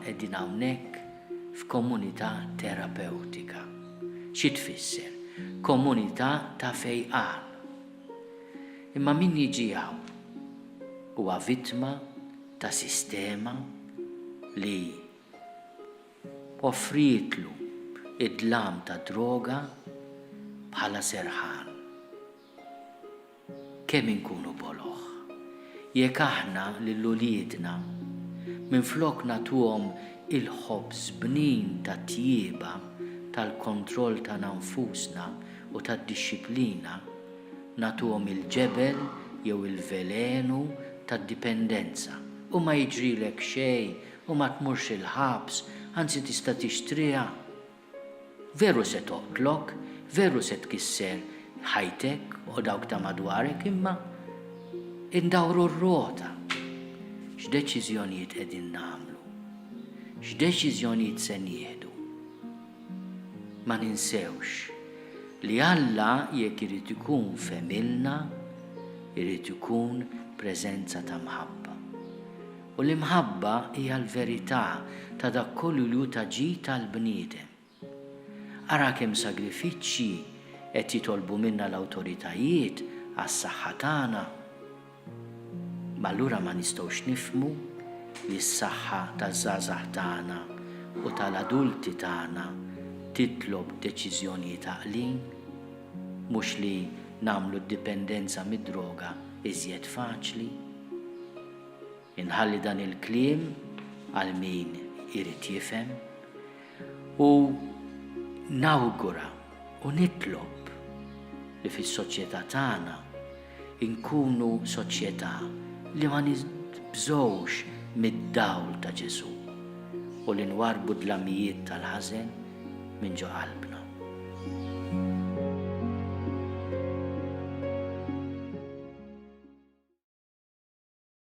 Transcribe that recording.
qegħdin hawnhekk f'komunità terapeutika. Xi tfisser? Komunità ta' fejqan. Imma min jiġi hawn huwa vittma ta' sistema li offritlu id-dlam ta' droga bħala serħan. Kemm inkunu boloħ, jekk aħna lill-uliedna minflok nagħtuhom il-ħobż bnin ta' tjieba tal-kontroll ta' nfusna u tad-dixxiplina, nagħtuhom il-ġebel jew il-velenu tad-dipendenza u ma jiġrilek xejn u ma tmurx il-ħabs, anzi tista' tixtriha. Veru se toqtlok, veru se tkisser ħajtek u dawk ta' madwarek, imma indawru r-rota. X'deċiżjonijiet qegħdin nagħmlu? X'deċiżjonijiet se nieħdu? Ma ninsewx li Alla jekk irid ikun femilna, irid ikun preżenza ta' mħabba. U l-imħabba hija l-verità ta' dak kollu li hu taġid tal-bniedem. Ara kemm sagrifiċċji qed jitolbu minna l-awtoritajiet għas-saħħa tagħna. Ma allura ma nistgħux nifhmu li s-saħħa taż-żgħażagħ tagħna u tal-adulti tagħna titlob deċiżjonijiet għaqlin, mhux li nagħmlu d-dipendenza mid-droga iżjed faċli. Inħalli dan il-kliem għal min irid jifhem u nawgura u nitlob li fis-soċjetà tagħna inkunu soċjetà li ma nibżgħux mid-dawl ta' Ġesu u li nwarbu d-dlamijiet tal-ħażen minn ġo qalbna.